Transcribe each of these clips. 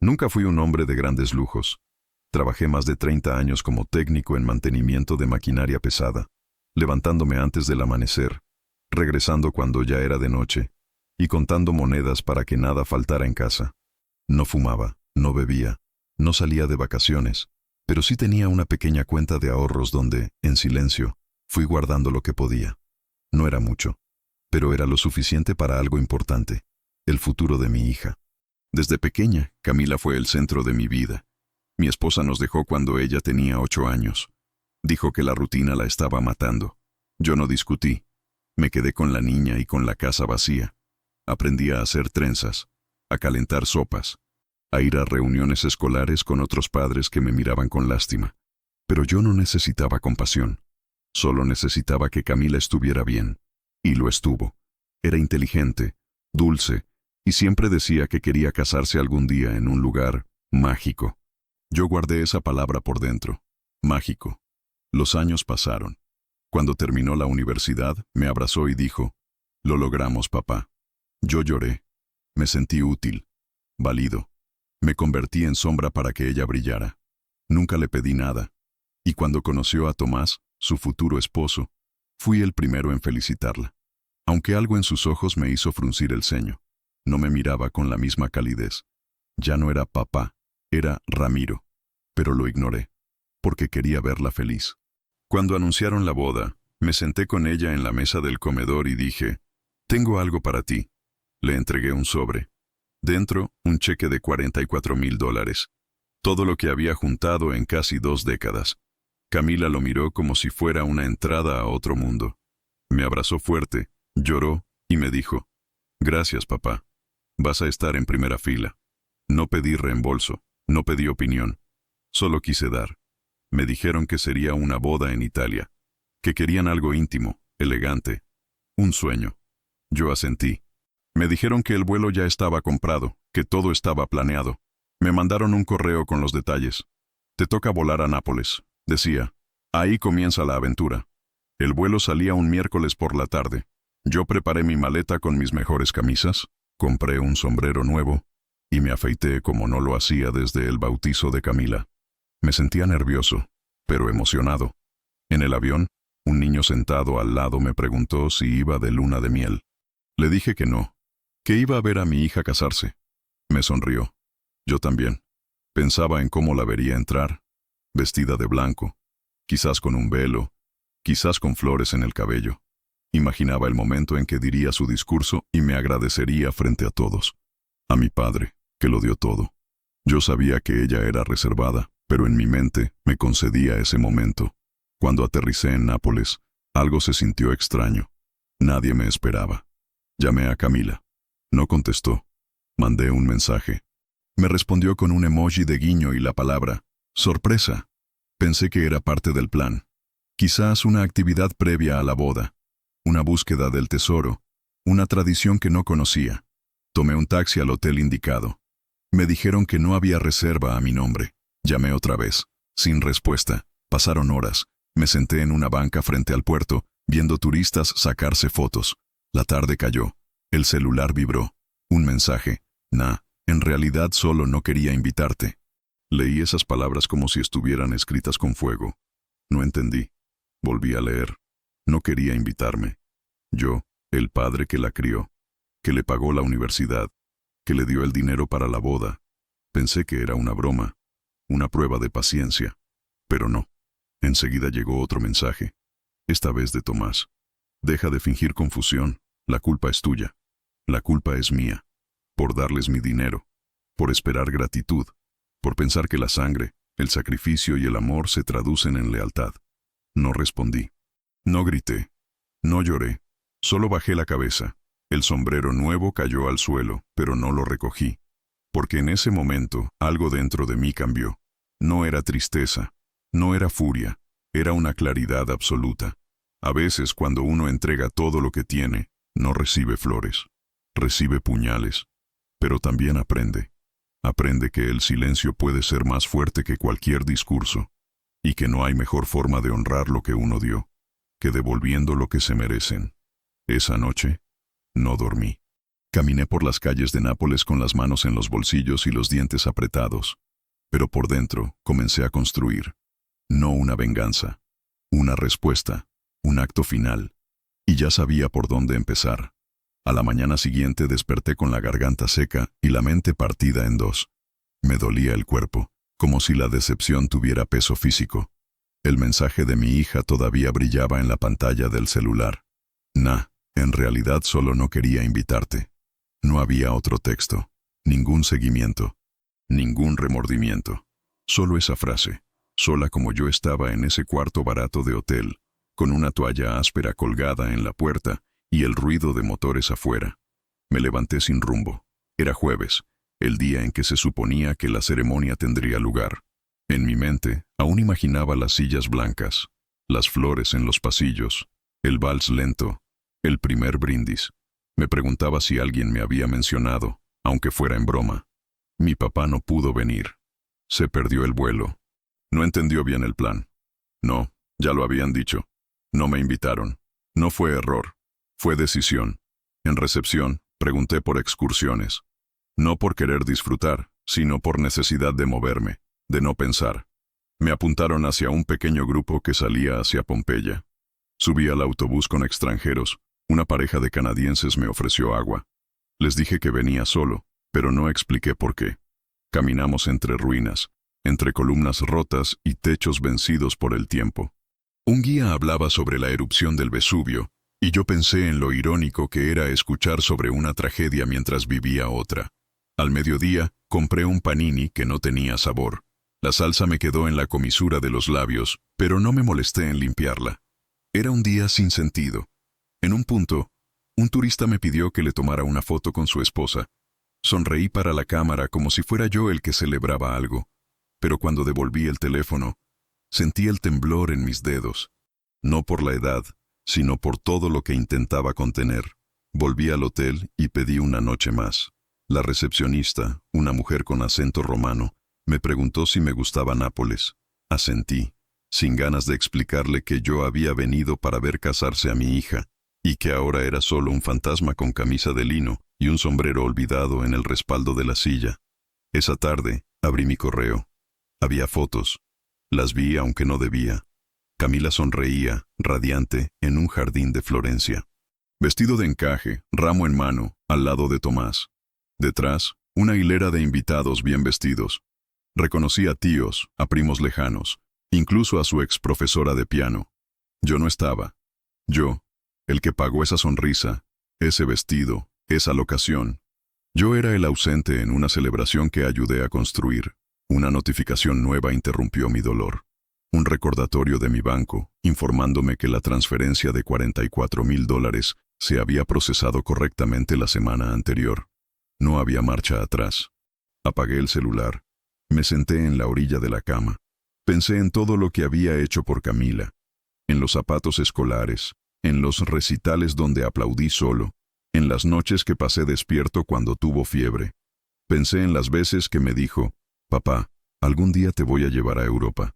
Nunca fui un hombre de grandes lujos. Trabajé más de 30 años como técnico en mantenimiento de maquinaria pesada, levantándome antes del amanecer, regresando cuando ya era de noche, y contando monedas para que nada faltara en casa. No fumaba, no bebía, no salía de vacaciones, pero sí tenía una pequeña cuenta de ahorros donde, en silencio, fui guardando lo que podía. No era mucho, pero era lo suficiente para algo importante, el futuro de mi hija. Desde pequeña, Camila fue el centro de mi vida. Mi esposa nos dejó cuando ella tenía 8 años. Dijo que la rutina la estaba matando. Yo no discutí. Me quedé con la niña y con la casa vacía. Aprendí a hacer trenzas, a calentar sopas, a ir a reuniones escolares con otros padres que me miraban con lástima. Pero yo no necesitaba compasión. Solo necesitaba que Camila estuviera bien. Y lo estuvo. Era inteligente, dulce, y siempre decía que quería casarse algún día en un lugar mágico. Yo guardé esa palabra por dentro. Mágico. Los años pasaron. Cuando terminó la universidad, me abrazó y dijo, «Lo logramos, papá». Yo lloré. Me sentí útil, válido. Me convertí en sombra para que ella brillara. Nunca le pedí nada. Y cuando conoció a Tomás, su futuro esposo, fui el primero en felicitarla. Aunque algo en sus ojos me hizo fruncir el ceño. No me miraba con la misma calidez. Ya no era papá, era Ramiro. Pero lo ignoré, porque quería verla feliz. Cuando anunciaron la boda, me senté con ella en la mesa del comedor y dije, «Tengo algo para ti». Le entregué un sobre. Dentro, un cheque de $44,000. Todo lo que había juntado en casi 2 décadas. Camila lo miró como si fuera una entrada a otro mundo. Me abrazó fuerte, lloró y me dijo, «Gracias, papá. Vas a estar en primera fila». No pedí reembolso, no pedí opinión. Solo quise dar. Me dijeron que sería una boda en Italia, que querían algo íntimo, elegante, un sueño. Yo asentí. Me dijeron que el vuelo ya estaba comprado, que todo estaba planeado. Me mandaron un correo con los detalles. «Te toca volar a Nápoles», decía. «Ahí comienza la aventura». El vuelo salía un miércoles por la tarde. Yo preparé mi maleta con mis mejores camisas, compré un sombrero nuevo y me afeité como no lo hacía desde el bautizo de Camila. Me sentía nervioso, pero emocionado. En el avión, un niño sentado al lado me preguntó si iba de luna de miel. Le dije que no, que iba a ver a mi hija casarse. Me sonrió. Yo también. Pensaba en cómo la vería entrar, vestida de blanco, quizás con un velo, quizás con flores en el cabello. Imaginaba el momento en que diría su discurso y me agradecería frente a todos. A mi padre, que lo dio todo. Yo sabía que ella era reservada, pero en mi mente me concedía ese momento. Cuando aterricé en Nápoles, algo se sintió extraño. Nadie me esperaba. Llamé a Camila. No contestó. Mandé un mensaje. Me respondió con un emoji de guiño y la palabra «sorpresa». Pensé que era parte del plan. Quizás una actividad previa a la boda. Una búsqueda del tesoro. Una tradición que no conocía. Tomé un taxi al hotel indicado. Me dijeron que no había reserva a mi nombre. Llamé otra vez. Sin respuesta. Pasaron horas. Me senté en una banca frente al puerto, viendo turistas sacarse fotos. La tarde cayó. El celular vibró. Un mensaje. En realidad solo no quería invitarte. Leí esas palabras como si estuvieran escritas con fuego. No entendí. Volví a leer. No quería invitarme. Yo, el padre que la crió, que le pagó la universidad, que le dio el dinero para la boda. Pensé que era una broma, una prueba de paciencia. Pero no. Enseguida llegó otro mensaje. Esta vez de Tomás. Deja de fingir confusión. La culpa es tuya. La culpa es mía. Por darles mi dinero. Por esperar gratitud. Por pensar que la sangre, el sacrificio y el amor se traducen en lealtad. No respondí. No grité. No lloré. Solo bajé la cabeza. El sombrero nuevo cayó al suelo, pero no lo recogí. Porque en ese momento, algo dentro de mí cambió. No era tristeza. No era furia. Era una claridad absoluta. A veces, cuando uno entrega todo lo que tiene, no recibe flores. Recibe puñales. Pero también aprende. Aprende que el silencio puede ser más fuerte que cualquier discurso. Y que no hay mejor forma de honrar lo que uno dio, que devolviendo lo que se merecen. Esa noche, no dormí. Caminé por las calles de Nápoles con las manos en los bolsillos y los dientes apretados, pero por dentro comencé a construir, no una venganza, una respuesta, un acto final, y ya sabía por dónde empezar. A la mañana siguiente desperté con la garganta seca y la mente partida en dos. Me dolía el cuerpo, como si la decepción tuviera peso físico. El mensaje de mi hija todavía brillaba en la pantalla del celular. En realidad solo no quería invitarte. No había otro texto, ningún seguimiento, ningún remordimiento. Solo esa frase, sola como yo estaba en ese cuarto barato de hotel, con una toalla áspera colgada en la puerta y el ruido de motores afuera. Me levanté sin rumbo. Era jueves, el día en que se suponía que la ceremonia tendría lugar. En mi mente aún imaginaba las sillas blancas, las flores en los pasillos, el vals lento, el primer brindis. Me preguntaba si alguien me había mencionado, aunque fuera en broma. Mi papá no pudo venir. Se perdió el vuelo. No entendió bien el plan. No, ya lo habían dicho. No me invitaron. No fue error. Fue decisión. En recepción, pregunté por excursiones. No por querer disfrutar, sino por necesidad de moverme, de no pensar. Me apuntaron hacia un pequeño grupo que salía hacia Pompeya. Subí al autobús con extranjeros. Una pareja de canadienses me ofreció agua. Les dije que venía solo, pero no expliqué por qué. Caminamos entre ruinas, entre columnas rotas y techos vencidos por el tiempo. Un guía hablaba sobre la erupción del Vesubio, y yo pensé en lo irónico que era escuchar sobre una tragedia mientras vivía otra. Al mediodía, compré un panini que no tenía sabor. La salsa me quedó en la comisura de los labios, pero no me molesté en limpiarla. Era un día sin sentido. En un punto, un turista me pidió que le tomara una foto con su esposa. Sonreí para la cámara como si fuera yo el que celebraba algo, pero cuando devolví el teléfono, sentí el temblor en mis dedos. No por la edad, sino por todo lo que intentaba contener. Volví al hotel y pedí una noche más. La recepcionista, una mujer con acento romano, me preguntó si me gustaba Nápoles. Asentí, sin ganas de explicarle que yo había venido para ver casarse a mi hija, y que ahora era solo un fantasma con camisa de lino y un sombrero olvidado en el respaldo de la silla. Esa tarde, abrí mi correo. Había fotos. Las vi aunque no debía. Camila sonreía, radiante, en un jardín de Florencia. Vestido de encaje, ramo en mano, al lado de Tomás. Detrás, una hilera de invitados bien vestidos. Reconocí a tíos, a primos lejanos, incluso a su ex profesora de piano. Yo no estaba. Yo, el que pagó esa sonrisa, ese vestido, esa locación. Yo era el ausente en una celebración que ayudé a construir. Una notificación nueva interrumpió mi dolor. Un recordatorio de mi banco, informándome que la transferencia de $44,000 se había procesado correctamente la semana anterior. No había marcha atrás. Apagué el celular. Me senté en la orilla de la cama. Pensé en todo lo que había hecho por Camila. En los zapatos escolares, en los recitales donde aplaudí solo, en las noches que pasé despierto cuando tuvo fiebre. Pensé en las veces que me dijo, «Papá, algún día te voy a llevar a Europa».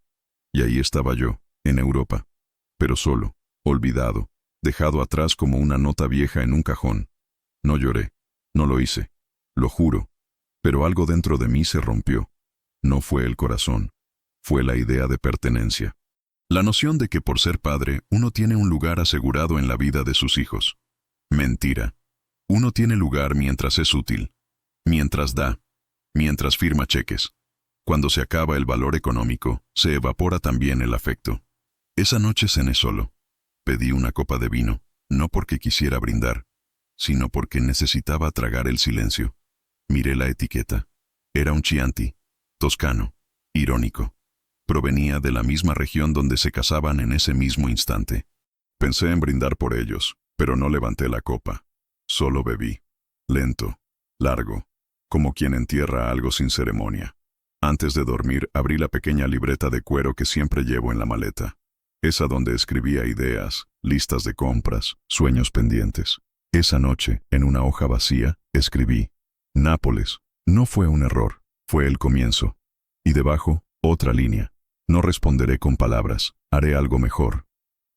Y ahí estaba yo, en Europa, pero solo, olvidado, dejado atrás como una nota vieja en un cajón. No lloré, no lo hice, lo juro, pero algo dentro de mí se rompió. No fue el corazón, fue la idea de pertenencia. La noción de que por ser padre uno tiene un lugar asegurado en la vida de sus hijos. Mentira. Uno tiene lugar mientras es útil, mientras da, mientras firma cheques. Cuando se acaba el valor económico, se evapora también el afecto. Esa noche cené solo. Pedí una copa de vino, no porque quisiera brindar, sino porque necesitaba tragar el silencio. Miré la etiqueta. Era un Chianti, toscano, irónico. Provenía de la misma región donde se casaban en ese mismo instante. Pensé en brindar por ellos, pero no levanté la copa. Solo bebí. Lento, largo, como quien entierra algo sin ceremonia. Antes de dormir, abrí la pequeña libreta de cuero que siempre llevo en la maleta. Esa donde escribía ideas, listas de compras, sueños pendientes. Esa noche, en una hoja vacía, escribí: Nápoles. No fue un error, fue el comienzo. Y debajo, otra línea: no responderé con palabras, haré algo mejor.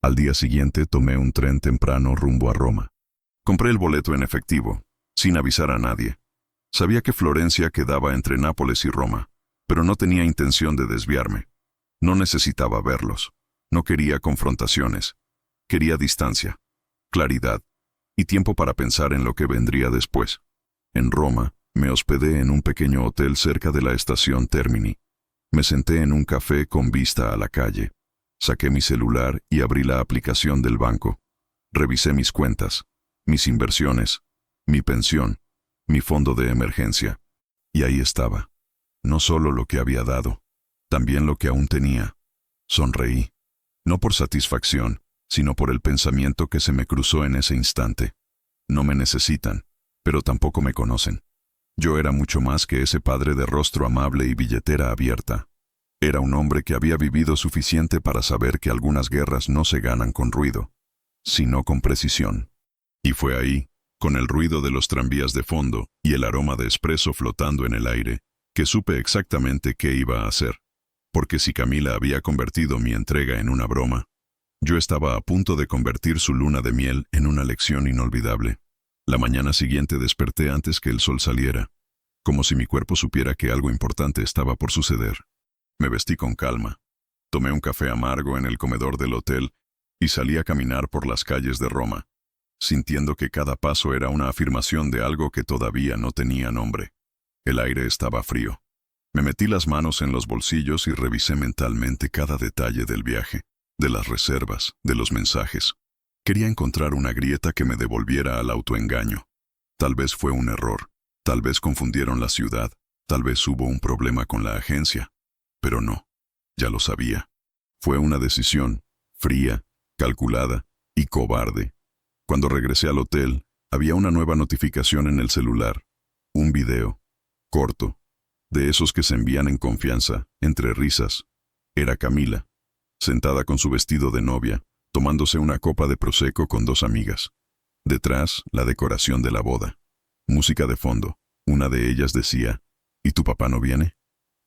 Al día siguiente tomé un tren temprano rumbo a Roma. Compré el boleto en efectivo. sin avisar a nadie. Sabía que Florencia quedaba entre Nápoles y Roma, pero no tenía intención de desviarme. No necesitaba verlos. No quería confrontaciones. Quería distancia, claridad y tiempo para pensar en lo que vendría después. En Roma, me hospedé en un pequeño hotel cerca de la estación Termini. Me senté en un café con vista a la calle. Saqué mi celular y abrí la aplicación del banco. Revisé mis cuentas, mis inversiones, mi pensión, mi fondo de emergencia. Y ahí estaba. No solo lo que había dado, también lo que aún tenía. Sonreí. No por satisfacción, sino por el pensamiento que se me cruzó en ese instante. No me necesitan, pero tampoco me conocen. Yo era mucho más que ese padre de rostro amable y billetera abierta. Era un hombre que había vivido suficiente para saber que algunas guerras no se ganan con ruido, sino con precisión. Y fue ahí, con el ruido de los tranvías de fondo y el aroma de espresso flotando en el aire, que supe exactamente qué iba a hacer. Porque si Camila había convertido mi entrega en una broma, yo estaba a punto de convertir su luna de miel en una lección inolvidable. La mañana siguiente desperté antes que el sol saliera, como si mi cuerpo supiera que algo importante estaba por suceder. Me vestí con calma, tomé un café amargo en el comedor del hotel y salí a caminar por las calles de Roma, sintiendo que cada paso era una afirmación de algo que todavía no tenía nombre. El aire estaba frío. Me metí las manos en los bolsillos y revisé mentalmente cada detalle del viaje, de las reservas, de los mensajes. Quería encontrar una grieta que me devolviera al autoengaño. Tal vez fue un error, tal vez confundieron la ciudad, tal vez hubo un problema con la agencia. Pero no, ya lo sabía. Fue una decisión, fría, calculada y cobarde. Cuando regresé al hotel, había una nueva notificación en el celular. Un video, corto, de esos que se envían en confianza, entre risas. Era Camila, sentada con su vestido de novia, tomándose una copa de prosecco con dos amigas. Detrás, la decoración de la boda. Música de fondo. Una de ellas decía, ¿y tu papá no viene?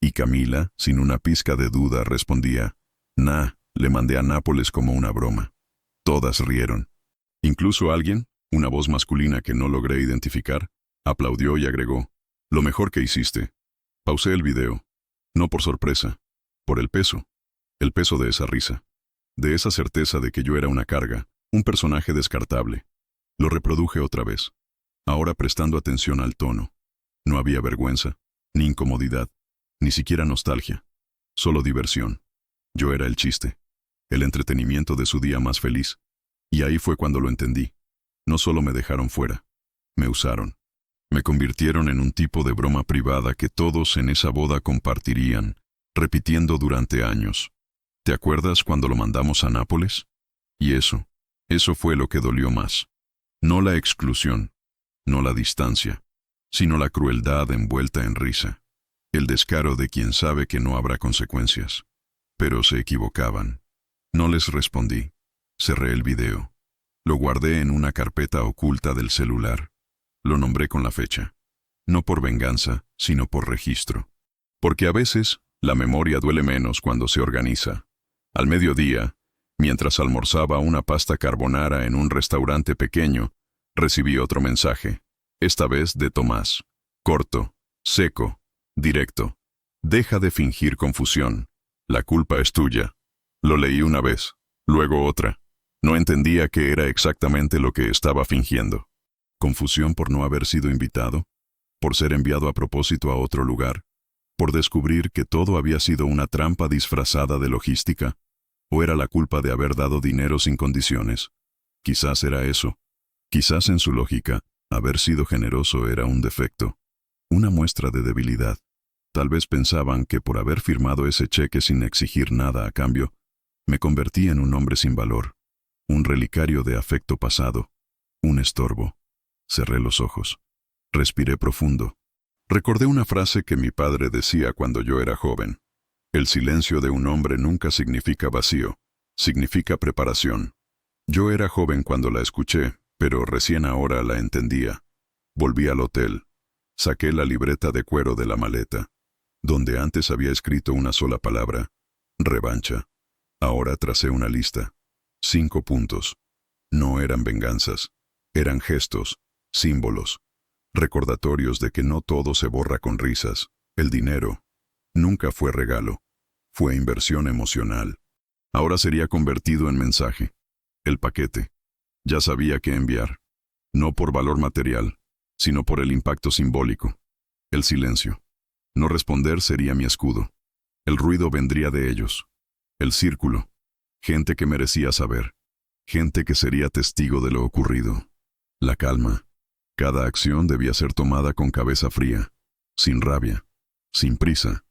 Y Camila, sin una pizca de duda, respondía, nah, le mandé a Nápoles como una broma. Todas rieron. Incluso alguien, una voz masculina que no logré identificar, aplaudió y agregó, lo mejor que hiciste. Pausé el video. No por sorpresa, por el peso de esa risa, de esa certeza de que yo era una carga, un personaje descartable. Lo reproduje otra vez, ahora prestando atención al tono. No había vergüenza, ni incomodidad, ni siquiera nostalgia, solo diversión. Yo era el chiste, el entretenimiento de su día más feliz. Y ahí fue cuando lo entendí. No solo me dejaron fuera, me usaron. Me convirtieron en un tipo de broma privada que todos en esa boda compartirían, repitiendo durante años. ¿Te acuerdas cuando lo mandamos a Nápoles? Y eso fue lo que dolió más. No la exclusión, no la distancia, sino la crueldad envuelta en risa. El descaro de quien sabe que no habrá consecuencias. Pero se equivocaban. No les respondí. Cerré el video. Lo guardé en una carpeta oculta del celular. Lo nombré con la fecha. No por venganza, sino por registro. Porque a veces, la memoria duele menos cuando se organiza. Al mediodía, mientras almorzaba una pasta carbonara en un restaurante pequeño, recibí otro mensaje, esta vez de Tomás. Corto, seco, directo. Deja de fingir confusión. La culpa es tuya. Lo leí una vez, luego otra. No entendía qué era exactamente lo que estaba fingiendo. Confusión por no haber sido invitado, por ser enviado a propósito a otro lugar, por descubrir que todo había sido una trampa disfrazada de logística, o era la culpa de haber dado dinero sin condiciones. Quizás era eso. Quizás en su lógica, haber sido generoso era un defecto, una muestra de debilidad. Tal vez pensaban que por haber firmado ese cheque sin exigir nada a cambio, me convertí en un hombre sin valor, un relicario de afecto pasado, un estorbo. Cerré los ojos. Respiré profundo. Recordé una frase que mi padre decía cuando yo era joven. El silencio de un hombre nunca significa vacío, significa preparación. Yo era joven cuando la escuché, pero recién ahora la entendía. Volví al hotel. Saqué la libreta de cuero de la maleta, donde antes había escrito una sola palabra, revancha. Ahora tracé una lista. 5 puntos. No eran venganzas, eran gestos, símbolos, Recordatorios de que no todo se borra con risas. El dinero nunca fue regalo, fue inversión emocional. Ahora sería convertido en mensaje. El paquete. Ya sabía qué enviar. No por valor material, sino por el impacto simbólico. El silencio. No responder sería mi escudo. El ruido vendría de ellos. El círculo. Gente que merecía saber. Gente que sería testigo de lo ocurrido. La calma. Cada acción debía ser tomada con cabeza fría, sin rabia, sin prisa.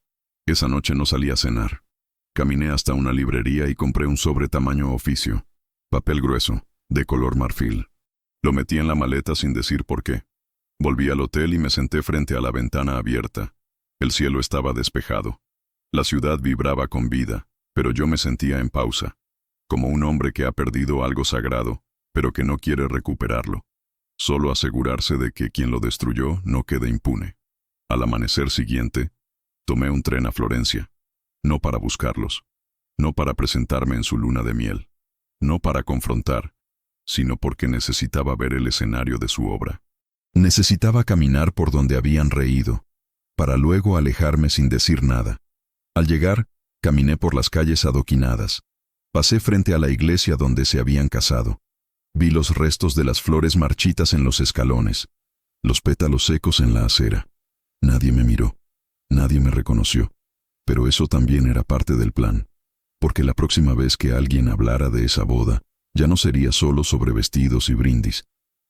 Esa noche no salí a cenar. Caminé hasta una librería y compré un sobre tamaño oficio. Papel grueso, de color marfil. Lo metí en la maleta sin decir por qué. Volví al hotel y me senté frente a la ventana abierta. El cielo estaba despejado. La ciudad vibraba con vida, pero yo me sentía en pausa, como un hombre que ha perdido algo sagrado, pero que no quiere recuperarlo. Solo asegurarse de que quien lo destruyó no quede impune. Al amanecer siguiente, tomé un tren a Florencia. No para buscarlos, no para presentarme en su luna de miel, no para confrontar, sino porque necesitaba ver el escenario de su obra. Necesitaba caminar por donde habían reído, para luego alejarme sin decir nada. Al llegar, caminé por las calles adoquinadas. Pasé frente a la iglesia donde se habían casado. Vi los restos de las flores marchitas en los escalones, los pétalos secos en la acera. Nadie me miró, nadie me reconoció, pero eso también era parte del plan, porque la próxima vez que alguien hablara de esa boda, ya no sería solo sobre vestidos y brindis.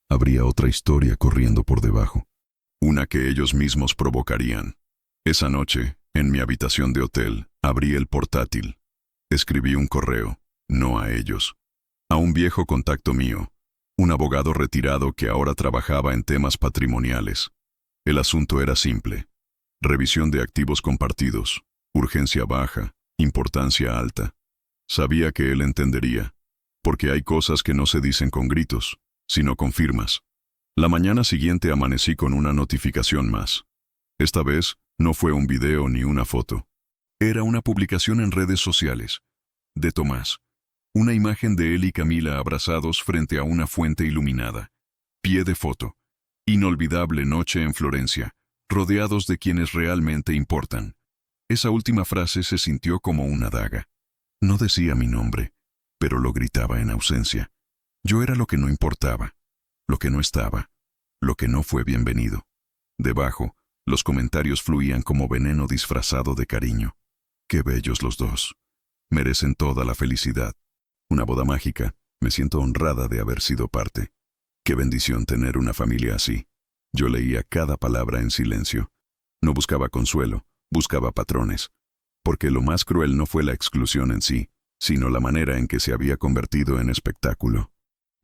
Habría otra historia corriendo por debajo. Una que ellos mismos provocarían. Esa noche, en mi habitación de hotel, abrí el portátil. Escribí un correo, no a ellos, a un viejo contacto mío, un abogado retirado que ahora trabajaba en temas patrimoniales. El asunto era simple. Revisión de activos compartidos, urgencia baja, importancia alta. Sabía que él entendería, porque hay cosas que no se dicen con gritos, sino con firmas. La mañana siguiente amanecí con una notificación más. Esta vez, no fue un video ni una foto. Era una publicación en redes sociales. De Tomás. Una imagen de él y Camila abrazados frente a una fuente iluminada. Pie de foto. Inolvidable noche en Florencia, rodeados de quienes realmente importan. Esa última frase se sintió como una daga. No decía mi nombre, pero lo gritaba en ausencia. Yo era lo que no importaba, lo que no estaba, lo que no fue bienvenido. Debajo, los comentarios fluían como veneno disfrazado de cariño. Qué bellos los dos. Merecen toda la felicidad. Una boda mágica. Me siento honrada de haber sido parte. Qué bendición tener una familia así. Yo leía cada palabra en silencio. No buscaba consuelo, buscaba patrones. Porque lo más cruel no fue la exclusión en sí, sino la manera en que se había convertido en espectáculo.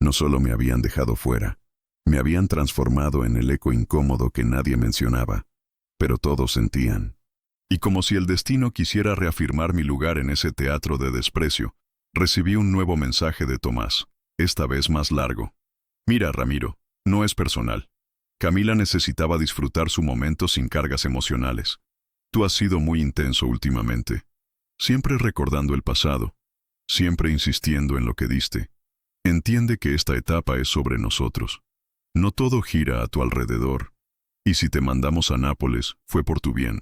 No solo me habían dejado fuera, me habían transformado en el eco incómodo que nadie mencionaba, pero todos sentían. Y como si el destino quisiera reafirmar mi lugar en ese teatro de desprecio, recibí un nuevo mensaje de Tomás, esta vez más largo. Mira, Ramiro, no es personal. Camila necesitaba disfrutar su momento sin cargas emocionales. Tú has sido muy intenso últimamente, siempre recordando el pasado, siempre insistiendo en lo que diste. Entiende que esta etapa es sobre nosotros. No todo gira a tu alrededor. Y si te mandamos a Nápoles, fue por tu bien,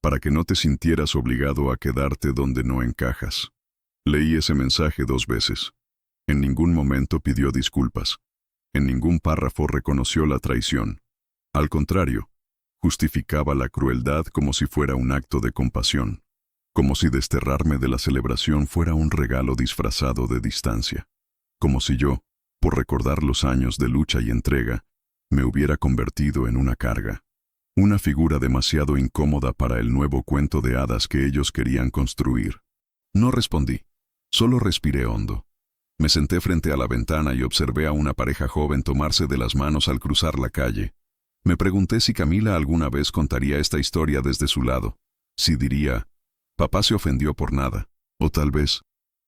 para que no te sintieras obligado a quedarte donde no encajas. Leí ese mensaje 2 veces. En ningún momento pidió disculpas. En ningún párrafo reconoció la traición. Al contrario, justificaba la crueldad como si fuera un acto de compasión, como si desterrarme de la celebración fuera un regalo disfrazado de distancia, como si yo, por recordar los años de lucha y entrega, me hubiera convertido en una carga, una figura demasiado incómoda para el nuevo cuento de hadas que ellos querían construir. No respondí, solo respiré hondo. Me senté frente a la ventana y observé a una pareja joven tomarse de las manos al cruzar la calle. Me pregunté si Camila alguna vez contaría esta historia desde su lado, si diría, papá se ofendió por nada, o tal vez,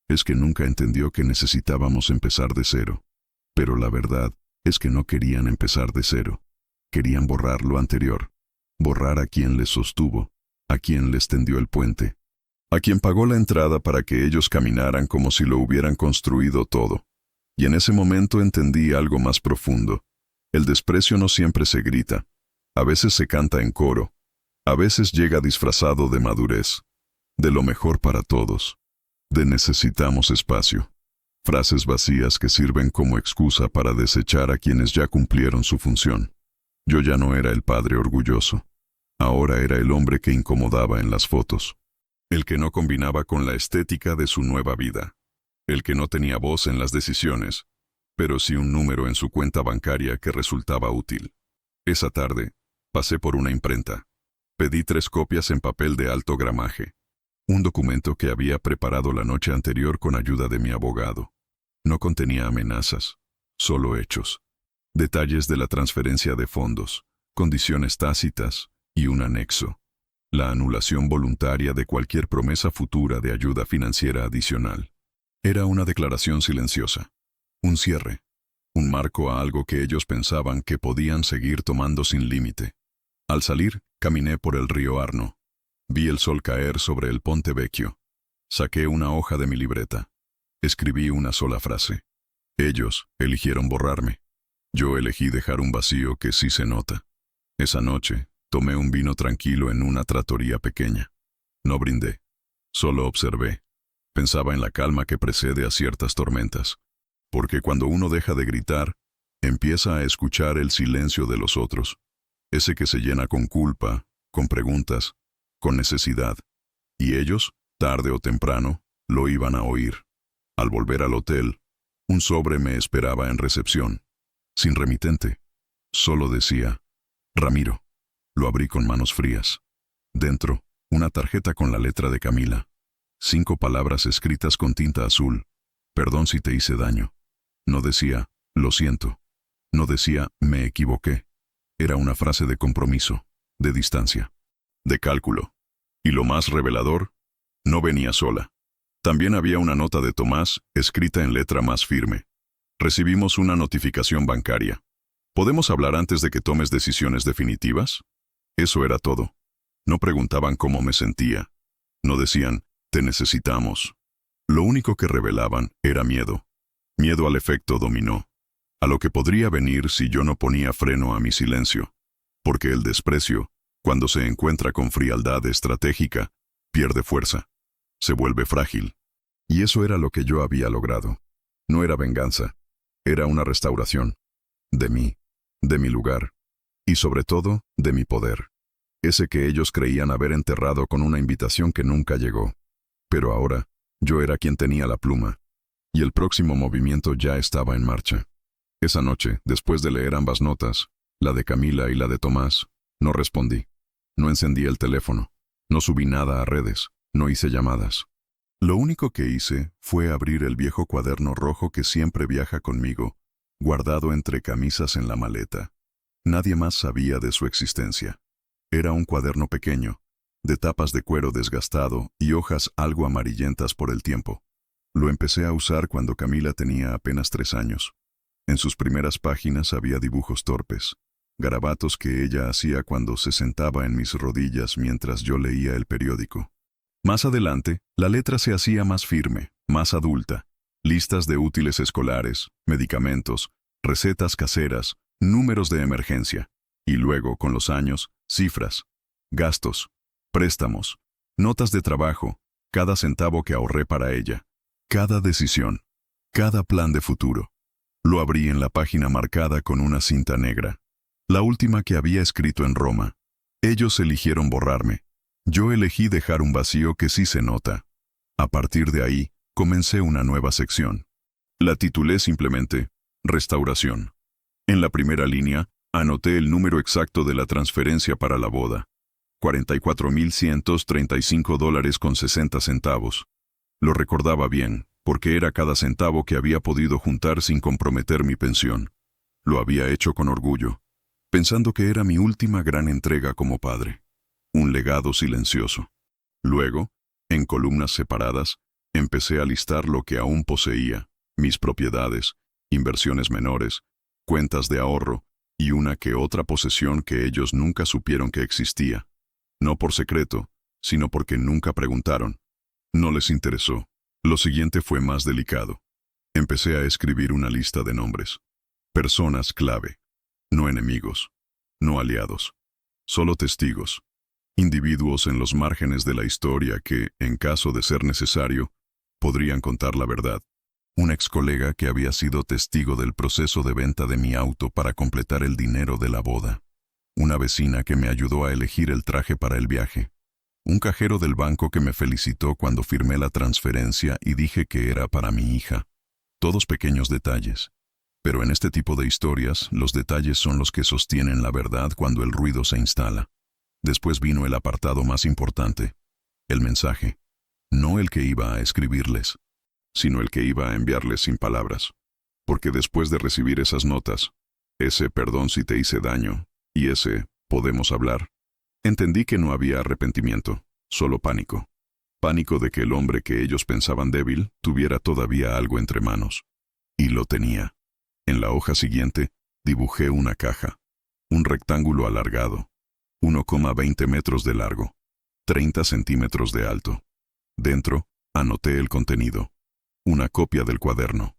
es que nunca entendió que necesitábamos empezar de cero. Pero la verdad es que no querían empezar de cero. Querían borrar lo anterior, borrar a quien les sostuvo, a quien les tendió el puente, a quien pagó la entrada para que ellos caminaran como si lo hubieran construido todo. Y en ese momento entendí algo más profundo. El desprecio no siempre se grita, A veces se canta en coro, a veces llega disfrazado de madurez, de lo mejor para todos, de necesitamos espacio. Frases vacías que sirven como excusa para desechar a quienes ya cumplieron su función. Yo ya no era el padre orgulloso. Ahora era el hombre que incomodaba en las fotos. El que no combinaba con la estética de su nueva vida. El que no tenía voz en las decisiones, pero sí un número en su cuenta bancaria que resultaba útil. Esa tarde, pasé por una imprenta. Pedí 3 copias en papel de alto gramaje. Un documento que había preparado la noche anterior con ayuda de mi abogado. No contenía amenazas, solo hechos. Detalles de la transferencia de fondos, condiciones tácitas y un anexo. La anulación voluntaria de cualquier promesa futura de ayuda financiera adicional. Era una declaración silenciosa. Un cierre. Un marco a algo que ellos pensaban que podían seguir tomando sin límite. Al salir, caminé por el río Arno. Vi el sol caer sobre el Ponte Vecchio. Saqué una hoja de mi libreta. Escribí una sola frase. Ellos eligieron borrarme. Yo elegí dejar un vacío que sí se nota. Esa noche, tomé un vino tranquilo en una trattoria pequeña. No brindé. Solo observé. Pensaba en la calma que precede a ciertas tormentas. Porque cuando uno deja de gritar, empieza a escuchar el silencio de los otros. Ese que se llena con culpa, con preguntas, con necesidad. Y ellos, tarde o temprano, lo iban a oír. Al volver al hotel, un sobre me esperaba en recepción. Sin remitente. Solo decía, Ramiro. Lo abrí con manos frías. Dentro, una tarjeta con la letra de Camila. 5 palabras escritas con tinta azul. Perdón si te hice daño. No decía, lo siento. No decía, me equivoqué. Era una frase de compromiso, de distancia, de cálculo. Y lo más revelador, no venía sola. También había una nota de Tomás, escrita en letra más firme. Recibimos una notificación bancaria. ¿Podemos hablar antes de que tomes decisiones definitivas? Eso era todo. No preguntaban cómo me sentía. No decían, te necesitamos. Lo único que revelaban era miedo. Miedo al efecto dominó. A lo que podría venir si yo no ponía freno a mi silencio. Porque el desprecio, cuando se encuentra con frialdad estratégica, pierde fuerza. Se vuelve frágil. Y eso era lo que yo había logrado. No era venganza. Era una restauración. De mí. De mi lugar. Y sobre todo, de mi poder. Ese que ellos creían haber enterrado con una invitación que nunca llegó. Pero ahora, yo era quien tenía la pluma. Y el próximo movimiento ya estaba en marcha. Esa noche, después de leer ambas notas, la de Camila y la de Tomás, no respondí. No encendí el teléfono. No subí nada a redes. No hice llamadas. Lo único que hice fue abrir el viejo cuaderno rojo que siempre viaja conmigo, guardado entre camisas en la maleta. Nadie más sabía de su existencia. Era un cuaderno pequeño, de tapas de cuero desgastado y hojas algo amarillentas por el tiempo. Lo empecé a usar cuando Camila tenía apenas 3 años. En sus primeras páginas había dibujos torpes, garabatos que ella hacía cuando se sentaba en mis rodillas mientras yo leía el periódico. Más adelante, la letra se hacía más firme, más adulta. Listas de útiles escolares, medicamentos, recetas caseras, números de emergencia. Y luego, con los años, cifras, gastos, préstamos, notas de trabajo, cada centavo que ahorré para ella, cada decisión, cada plan de futuro. Lo abrí en la página marcada con una cinta negra. La última que había escrito en Roma. Ellos eligieron borrarme. Yo elegí dejar un vacío que sí se nota. A partir de ahí, comencé una nueva sección. La titulé simplemente, Restauración. En la primera línea, anoté el número exacto de la transferencia para la boda. $44,135.60. Lo recordaba bien, porque era cada centavo que había podido juntar sin comprometer mi pensión. Lo había hecho con orgullo, pensando que era mi última gran entrega como padre. Un legado silencioso. Luego, en columnas separadas, empecé a listar lo que aún poseía, mis propiedades, inversiones menores, cuentas de ahorro y una que otra posesión que ellos nunca supieron que existía. No por secreto, sino porque nunca preguntaron. No les interesó. Lo siguiente fue más delicado. Empecé a escribir una lista de nombres. Personas clave. No enemigos. No aliados. Solo testigos. Individuos en los márgenes de la historia que, en caso de ser necesario, podrían contar la verdad. Un ex colega que había sido testigo del proceso de venta de mi auto para completar el dinero de la boda. Una vecina que me ayudó a elegir el traje para el viaje. Un cajero del banco que me felicitó cuando firmé la transferencia y dije que era para mi hija. Todos pequeños detalles. Pero en este tipo de historias, los detalles son los que sostienen la verdad cuando el ruido se instala. Después vino el apartado más importante. El mensaje. No el que iba a escribirles, sino el que iba a enviarles sin palabras. Porque después de recibir esas notas, ese perdón si te hice daño, y ese podemos hablar, entendí que no había arrepentimiento, solo pánico. Pánico de que el hombre que ellos pensaban débil tuviera todavía algo entre manos. Y lo tenía. En la hoja siguiente, dibujé una caja. Un rectángulo alargado. 1,20 metros de largo. 30 centímetros de alto. Dentro, anoté el contenido. Una copia del cuaderno.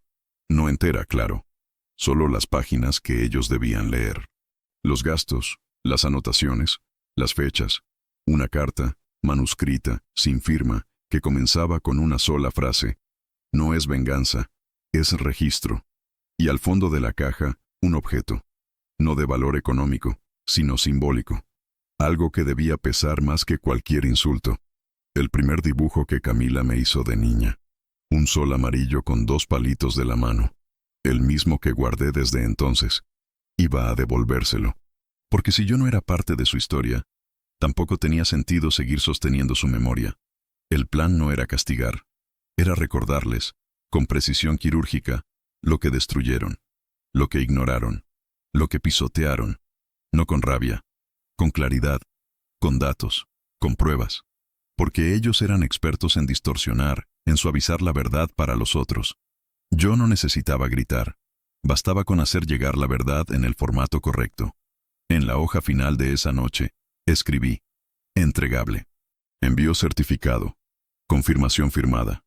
No entera, claro. Solo las páginas que ellos debían leer. Los gastos, las anotaciones, las fechas. Una carta, manuscrita, sin firma, que comenzaba con una sola frase. No es venganza, es registro. Y al fondo de la caja, un objeto. No de valor económico, sino simbólico. Algo que debía pesar más que cualquier insulto. El primer dibujo que Camila me hizo de niña. Un sol amarillo con 2 palitos de la mano. El mismo que guardé desde entonces. Iba a devolvérselo. Porque si yo no era parte de su historia, tampoco tenía sentido seguir sosteniendo su memoria. El plan no era castigar. Era recordarles, con precisión quirúrgica, lo que destruyeron, lo que ignoraron, lo que pisotearon. No con rabia, con claridad, con datos, con pruebas. Porque ellos eran expertos en distorsionar, en suavizar la verdad para los otros. Yo no necesitaba gritar. Bastaba con hacer llegar la verdad en el formato correcto. En la hoja final de esa noche, escribí: entregable. Envío certificado. Confirmación firmada.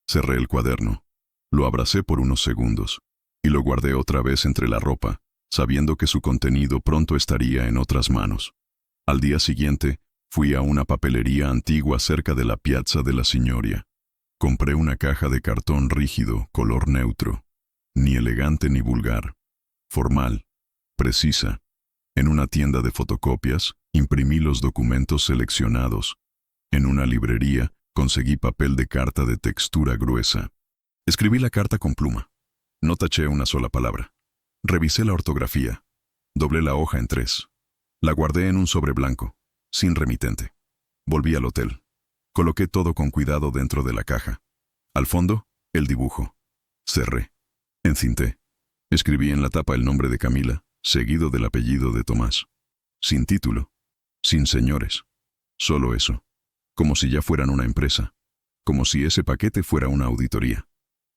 Cerré el cuaderno. Lo abracé por unos segundos. Y lo guardé otra vez entre la ropa, sabiendo que su contenido pronto estaría en otras manos. Al día siguiente, fui a una papelería antigua cerca de la Piazza della Signoria. Compré una caja de cartón rígido, color neutro. Ni elegante ni vulgar. Formal. Precisa. En una tienda de fotocopias, imprimí los documentos seleccionados. En una librería, conseguí papel de carta de textura gruesa. Escribí la carta con pluma. No taché una sola palabra. Revisé la ortografía. Doblé la hoja en 3. La guardé en un sobre blanco, sin remitente. Volví al hotel. Coloqué todo con cuidado dentro de la caja. Al fondo, el dibujo. Cerré. Encinté. Escribí en la tapa el nombre de Camila, seguido del apellido de Tomás. Sin título. Sin señores. Solo eso. Como si ya fueran una empresa. Como si ese paquete fuera una auditoría.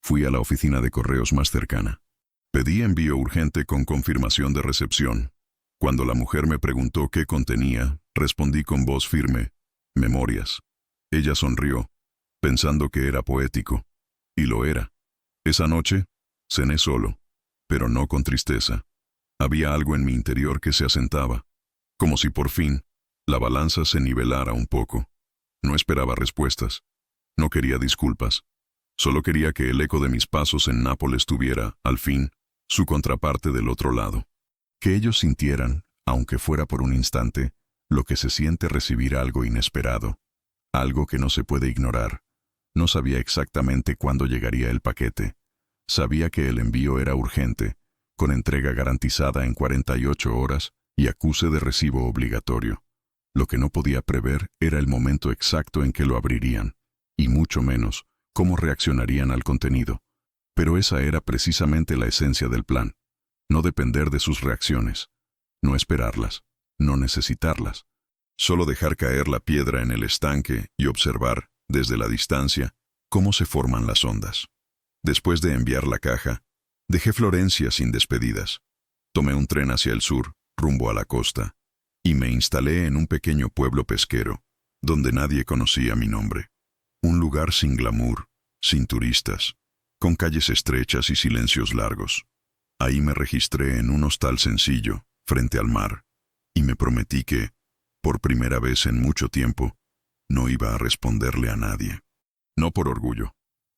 Fui a la oficina de correos más cercana. Pedí envío urgente con confirmación de recepción. Cuando la mujer me preguntó qué contenía, respondí con voz firme: memorias. Ella sonrió, pensando que era poético. Y lo era. Esa noche, cené solo, pero no con tristeza. Había algo en mi interior que se asentaba, como si por fin la balanza se nivelara un poco. No esperaba respuestas. No quería disculpas. Solo quería que el eco de mis pasos en Nápoles tuviera, al fin, su contraparte del otro lado. Que ellos sintieran, aunque fuera por un instante, lo que se siente recibir algo inesperado. Algo que no se puede ignorar. No sabía exactamente cuándo llegaría el paquete. Sabía que el envío era urgente, con entrega garantizada en 48 horas y acuse de recibo obligatorio. Lo que no podía prever era el momento exacto en que lo abrirían, y mucho menos cómo reaccionarían al contenido. Pero esa era precisamente la esencia del plan. No depender de sus reacciones. No esperarlas. No necesitarlas. Solo dejar caer la piedra en el estanque y observar, desde la distancia, cómo se forman las ondas. Después de enviar la caja, dejé Florencia sin despedidas. Tomé un tren hacia el sur, rumbo a la costa, y me instalé en un pequeño pueblo pesquero, donde nadie conocía mi nombre. Un lugar sin glamour, sin turistas, con calles estrechas y silencios largos. Ahí me registré en un hostal sencillo, frente al mar, y me prometí que, Por primera vez en mucho tiempo, no iba a responderle a nadie. No por orgullo,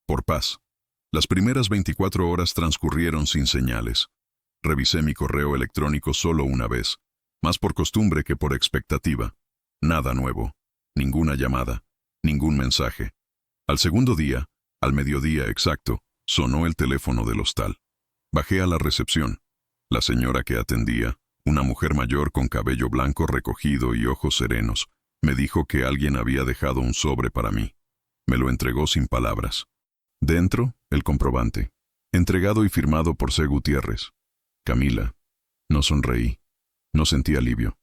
por paz. Las primeras 24 horas transcurrieron sin señales. Revisé mi correo electrónico solo una vez, más por costumbre que por expectativa. Nada nuevo, ninguna llamada, ningún mensaje. Al segundo día, al mediodía exacto, sonó el teléfono del hostal. Bajé a la recepción. La señora que atendía, una mujer mayor con cabello blanco recogido y ojos serenos, me dijo que alguien había dejado un sobre para mí. Me lo entregó sin palabras. Dentro, el comprobante, entregado y firmado por C. Gutiérrez. Camila. No sonreí. No sentí alivio.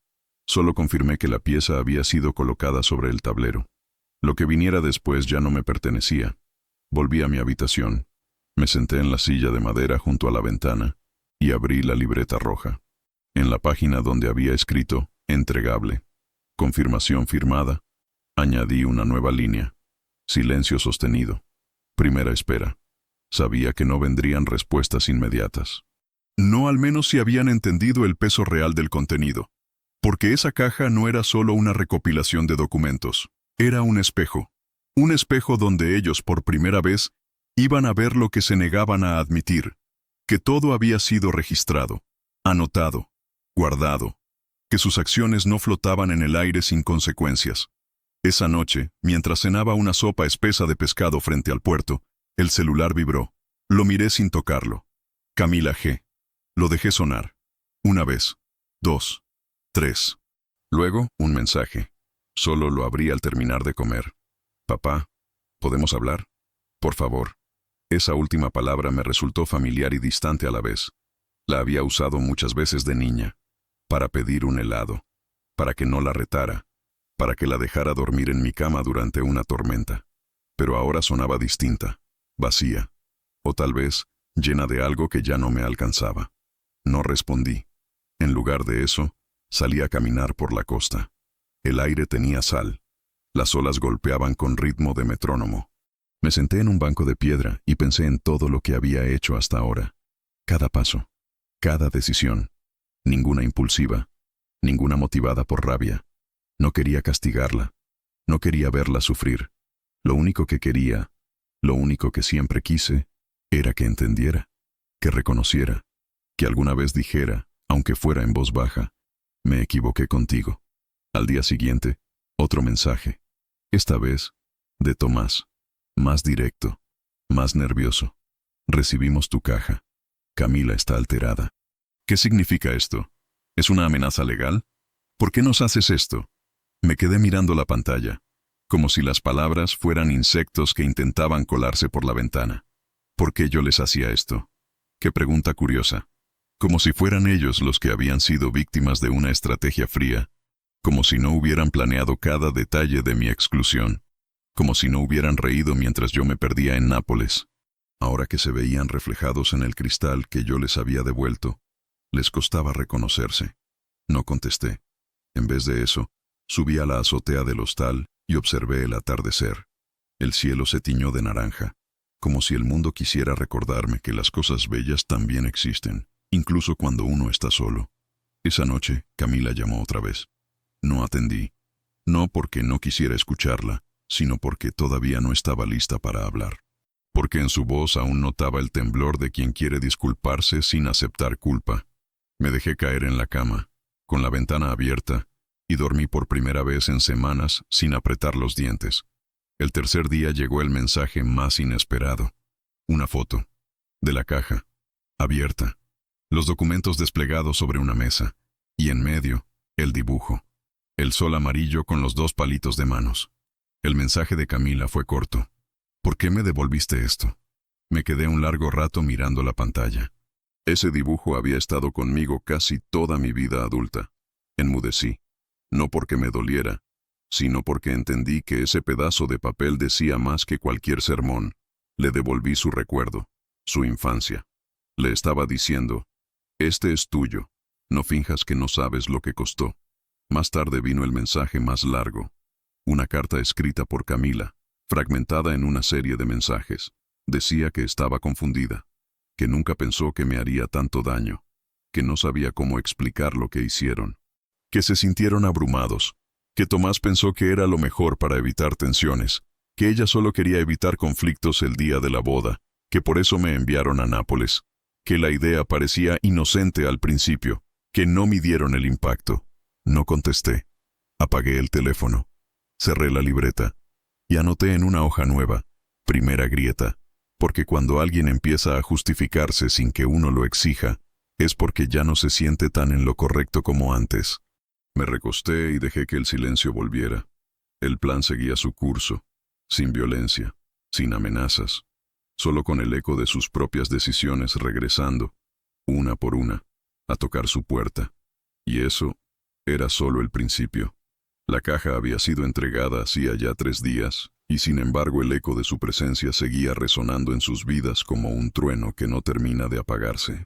Solo confirmé que la pieza había sido colocada sobre el tablero. Lo que viniera después ya no me pertenecía. Volví a mi habitación. Me senté en la silla de madera junto a la ventana y abrí la libreta roja. En la página donde había escrito entregable, confirmación firmada, añadí una nueva línea. Silencio sostenido. Primera espera. Sabía que no vendrían respuestas inmediatas. No, al menos si habían entendido el peso real del contenido. Porque esa caja no era solo una recopilación de documentos. Era un espejo. Un espejo donde ellos por primera vez iban a ver lo que se negaban a admitir. Que todo había sido registrado, anotado, guardado. Que sus acciones no flotaban en el aire sin consecuencias. Esa noche, mientras cenaba una sopa espesa de pescado frente al puerto, el celular vibró. Lo miré sin tocarlo. Camila G. Lo dejé sonar. Una vez, 2, 3. Luego, un mensaje. Solo lo abrí al terminar de comer. Papá, ¿podemos hablar? Por favor. Esa última palabra me resultó familiar y distante a la vez. La había usado muchas veces de niña. Para pedir un helado. Para que no la retara. Para que la dejara dormir en mi cama durante una tormenta. Pero ahora sonaba distinta. Vacía. O tal vez, llena de algo que ya no me alcanzaba. No respondí. En lugar de eso, salí a caminar por la costa. El aire tenía sal. Las olas golpeaban con ritmo de metrónomo. Me senté en un banco de piedra y pensé en todo lo que había hecho hasta ahora. Cada paso. Cada decisión. Ninguna impulsiva. Ninguna motivada por rabia. No quería castigarla. No quería verla sufrir. Lo único que quería, lo único que siempre quise, era que entendiera, que reconociera, que alguna vez dijera, aunque fuera en voz baja, me equivoqué contigo. Al día siguiente, otro mensaje. Esta vez, de Tomás. Más directo, más nervioso. Recibimos tu caja. Camila está alterada. ¿Qué significa esto? ¿Es una amenaza legal? ¿Por qué nos haces esto? Me quedé mirando la pantalla, como si las palabras fueran insectos que intentaban colarse por la ventana. ¿Por qué yo les hacía esto? Qué pregunta curiosa. Como si fueran ellos los que habían sido víctimas de una estrategia fría, como si no hubieran planeado cada detalle de mi exclusión, como si no hubieran reído mientras yo me perdía en Nápoles. Ahora que se veían reflejados en el cristal que yo les había devuelto, les costaba reconocerse. No contesté. En vez de eso, subí a la azotea del hostal y observé el atardecer. El cielo se tiñó de naranja, como si el mundo quisiera recordarme que las cosas bellas también existen, incluso cuando uno está solo. Esa noche, Camila llamó otra vez. No atendí. No porque no quisiera escucharla, sino porque todavía no estaba lista para hablar. Porque en su voz aún notaba el temblor de quien quiere disculparse sin aceptar culpa. Me dejé caer en la cama, con la ventana abierta, y dormí por primera vez en semanas sin apretar los dientes. El tercer día llegó el mensaje más inesperado. Una foto. De la caja. Abierta. Los documentos desplegados sobre una mesa. Y en medio, el dibujo. El sol amarillo con los 2 palitos de manos. El mensaje de Camila fue corto. ¿Por qué me devolviste esto? Me quedé un largo rato mirando la pantalla. Ese dibujo había estado conmigo casi toda mi vida adulta. Enmudecí. No porque me doliera, sino porque entendí que ese pedazo de papel decía más que cualquier sermón. Le devolví su recuerdo, su infancia. Le estaba diciendo, este es tuyo, no finjas que no sabes lo que costó. Más tarde vino el mensaje más largo. Una carta escrita por Camila, fragmentada en una serie de mensajes. Decía que estaba confundida, que nunca pensó que me haría tanto daño, que no sabía cómo explicar lo que hicieron, que se sintieron abrumados, que Tomás pensó que era lo mejor para evitar tensiones, que ella solo quería evitar conflictos el día de la boda, que por eso me enviaron a Nápoles, que la idea parecía inocente al principio, que no midieron el impacto. No contesté. Apagué el teléfono, cerré la libreta y anoté en una hoja nueva, primera grieta, porque cuando alguien empieza a justificarse sin que uno lo exija, es porque ya no se siente tan en lo correcto como antes. Me recosté y dejé que el silencio volviera. El plan seguía su curso, sin violencia, sin amenazas, solo con el eco de sus propias decisiones regresando, una por una, a tocar su puerta. Y eso era solo el principio. La caja había sido entregada hacía ya 3 días, y sin embargo el eco de su presencia seguía resonando en sus vidas como un trueno que no termina de apagarse.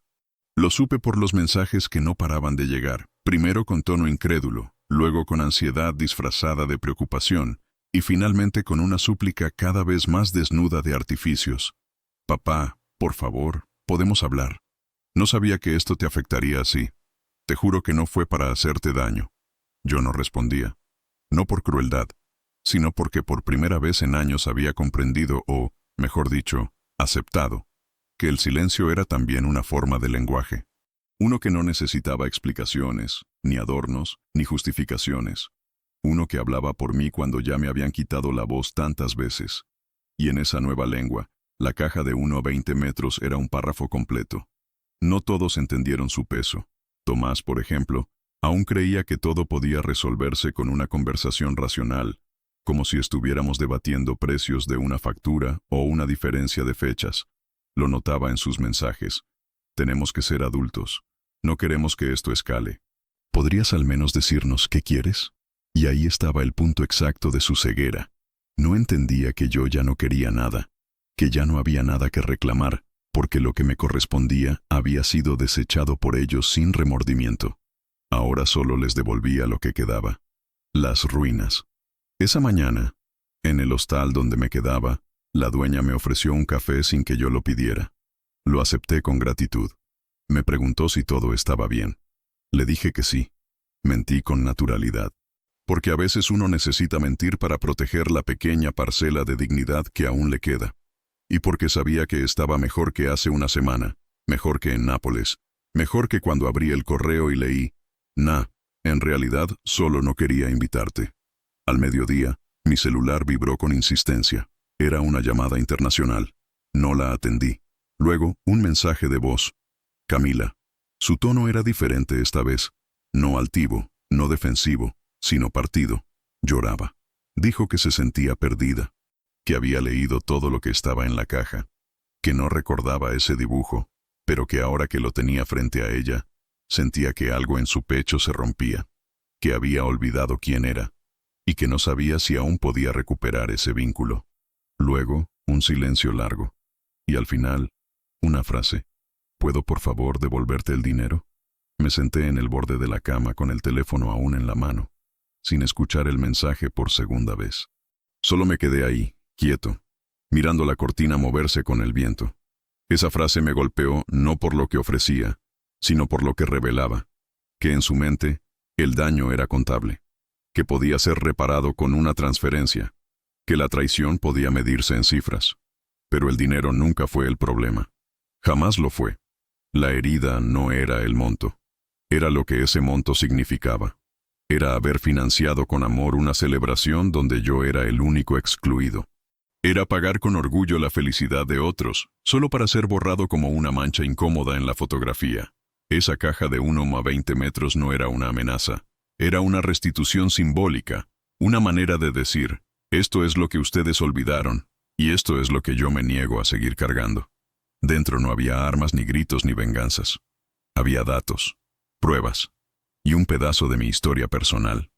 Lo supe por los mensajes que no paraban de llegar, primero con tono incrédulo, luego con ansiedad disfrazada de preocupación, y finalmente con una súplica cada vez más desnuda de artificios. Papá, por favor, podemos hablar. No sabía que esto te afectaría así. Te juro que no fue para hacerte daño. Yo no respondía. No por crueldad, sino porque por primera vez en años había comprendido o, mejor dicho, aceptado, que el silencio era también una forma de lenguaje. Uno que no necesitaba explicaciones, ni adornos, ni justificaciones. Uno que hablaba por mí cuando ya me habían quitado la voz tantas veces. Y en esa nueva lengua, la caja de 1 a 20 metros era un párrafo completo. No todos entendieron su peso. Tomás, por ejemplo, aún creía que todo podía resolverse con una conversación racional, como si estuviéramos debatiendo precios de una factura o una diferencia de fechas. Lo notaba en sus mensajes. Tenemos que ser adultos. No queremos que esto escale. ¿Podrías al menos decirnos qué quieres? Y ahí estaba el punto exacto de su ceguera. No entendía que yo ya no quería nada, que ya no había nada que reclamar, porque lo que me correspondía había sido desechado por ellos sin remordimiento. Ahora solo les devolvía lo que quedaba. Las ruinas. Esa mañana, en el hostal donde me quedaba, la dueña me ofreció un café sin que yo lo pidiera. Lo acepté con gratitud. Me preguntó si todo estaba bien. Le dije que sí. Mentí con naturalidad. Porque a veces uno necesita mentir para proteger la pequeña parcela de dignidad que aún le queda. Y porque sabía que estaba mejor que hace una semana, mejor que en Nápoles, mejor que cuando abrí el correo y leí, en realidad solo no quería invitarte. Al mediodía, mi celular vibró con insistencia. Era una llamada internacional. No la atendí. Luego, un mensaje de voz. Camila. Su tono era diferente esta vez. No altivo, no defensivo, sino partido. Lloraba. Dijo que se sentía perdida, que había leído todo lo que estaba en la caja, que no recordaba ese dibujo, pero que ahora que lo tenía frente a ella, sentía que algo en su pecho se rompía, que había olvidado quién era, y que no sabía si aún podía recuperar ese vínculo. Luego, un silencio largo, y al final, una frase. ¿Puedo por favor devolverte el dinero? Me senté en el borde de la cama con el teléfono aún en la mano, sin escuchar el mensaje por segunda vez. Solo me quedé ahí, quieto, mirando la cortina moverse con el viento. Esa frase me golpeó no por lo que ofrecía, sino por lo que revelaba, que en su mente, el daño era contable, que podía ser reparado con una transferencia, que la traición podía medirse en cifras. Pero el dinero nunca fue el problema. Jamás lo fue. La herida no era el monto. Era lo que ese monto significaba. Era haber financiado con amor una celebración donde yo era el único excluido. Era pagar con orgullo la felicidad de otros, solo para ser borrado como una mancha incómoda en la fotografía. Esa caja de 1 a 20 metros no era una amenaza. Era una restitución simbólica, una manera de decir, esto es lo que ustedes olvidaron, y esto es lo que yo me niego a seguir cargando. Dentro no había armas ni gritos ni venganzas. Había datos, pruebas, y un pedazo de mi historia personal.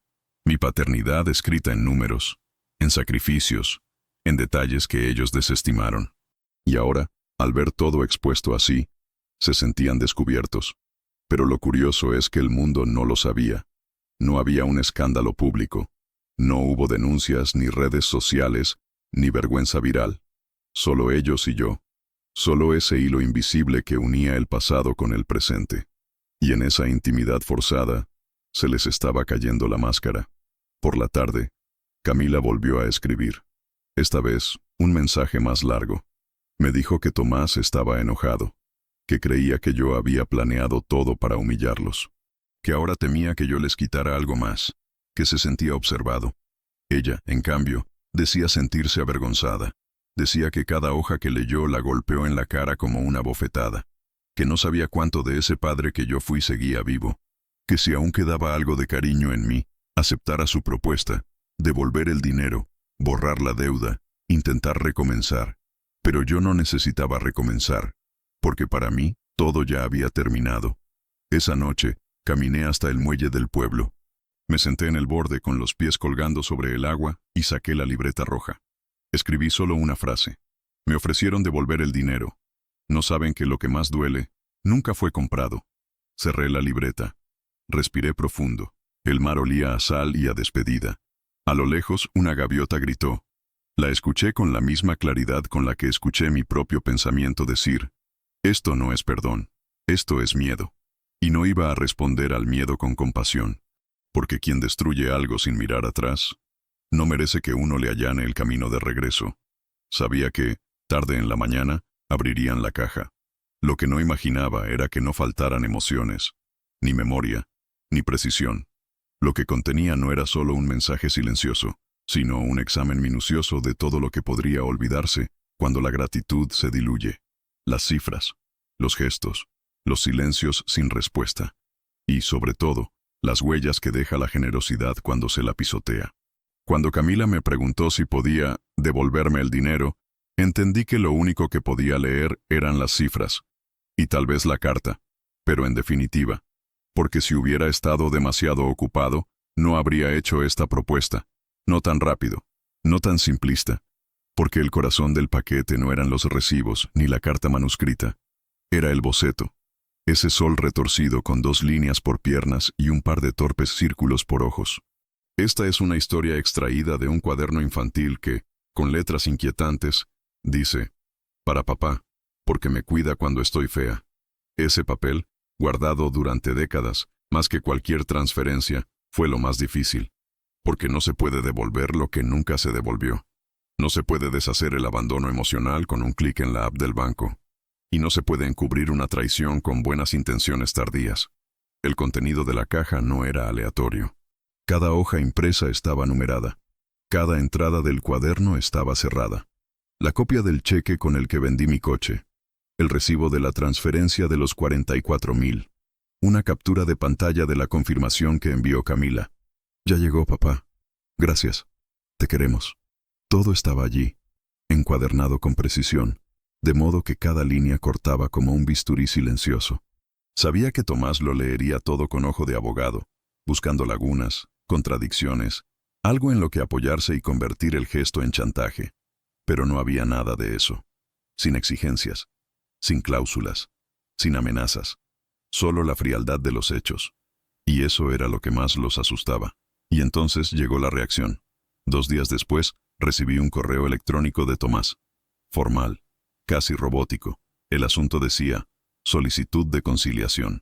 Mi paternidad escrita en números, en sacrificios, en detalles que ellos desestimaron. Y ahora, al ver todo expuesto así, se sentían descubiertos. Pero lo curioso es que el mundo no lo sabía. No había un escándalo público. No hubo denuncias, ni redes sociales, ni vergüenza viral. Solo ellos y yo. Solo ese hilo invisible que unía el pasado con el presente. Y en esa intimidad forzada, se les estaba cayendo la máscara. Por la tarde, Camila volvió a escribir. Esta vez, un mensaje más largo. Me dijo que Tomás estaba enojado, que creía que yo había planeado todo para humillarlos, que ahora temía que yo les quitara algo más, que se sentía observado. Ella, en cambio, decía sentirse avergonzada. Decía que cada hoja que leyó la golpeó en la cara como una bofetada, que no sabía cuánto de ese padre que yo fui seguía vivo, que si aún quedaba algo de cariño en mí, aceptara su propuesta, devolver el dinero, borrar la deuda, intentar recomenzar. Pero yo no necesitaba recomenzar, porque para mí todo ya había terminado. Esa noche, caminé hasta el muelle del pueblo. Me senté en el borde con los pies colgando sobre el agua y saqué la libreta roja. Escribí solo una frase. Me ofrecieron devolver el dinero. No saben que lo que más duele nunca fue comprado. Cerré la libreta. Respiré profundo. El mar olía a sal y a despedida. A lo lejos, una gaviota gritó. La escuché con la misma claridad con la que escuché mi propio pensamiento decir, esto no es perdón, esto es miedo. Y no iba a responder al miedo con compasión, porque quien destruye algo sin mirar atrás, no merece que uno le allane el camino de regreso. Sabía que, tarde en la mañana, abrirían la caja. Lo que no imaginaba era que no faltaran emociones, ni memoria, ni precisión. Lo que contenía no era solo un mensaje silencioso, sino un examen minucioso de todo lo que podría olvidarse cuando la gratitud se diluye. Las cifras, los gestos, los silencios sin respuesta. Y, sobre todo, las huellas que deja la generosidad cuando se la pisotea. Cuando Camila me preguntó si podía devolverme el dinero, entendí que lo único que podía leer eran las cifras, y tal vez la carta, pero en definitiva, porque si hubiera estado demasiado ocupado, no habría hecho esta propuesta. No tan rápido, no tan simplista, porque el corazón del paquete no eran los recibos ni la carta manuscrita. Era el boceto, ese sol retorcido con 2 líneas por piernas y un par de torpes círculos por ojos. Esta es una historia extraída de un cuaderno infantil que, con letras inquietantes, dice, para papá, porque me cuida cuando estoy fea. Ese papel, guardado durante décadas, más que cualquier transferencia, fue lo más difícil. Porque no se puede devolver lo que nunca se devolvió. No se puede deshacer el abandono emocional con un clic en la app del banco. Y no se puede encubrir una traición con buenas intenciones tardías. El contenido de la caja no era aleatorio. Cada hoja impresa estaba numerada. Cada entrada del cuaderno estaba cerrada. La copia del cheque con el que vendí mi coche. El recibo de la transferencia de los 44,000. Una captura de pantalla de la confirmación que envió Camila. Ya llegó, papá. Gracias. Te queremos. Todo estaba allí, encuadernado con precisión, de modo que cada línea cortaba como un bisturí silencioso. Sabía que Tomás lo leería todo con ojo de abogado, buscando lagunas, contradicciones, algo en lo que apoyarse y convertir el gesto en chantaje. Pero no había nada de eso. Sin exigencias, sin cláusulas, sin amenazas. Solo la frialdad de los hechos. Y eso era lo que más los asustaba. Y entonces llegó la reacción. 2 días después, recibí un correo electrónico de Tomás. Formal, casi robótico. El asunto decía, solicitud de conciliación.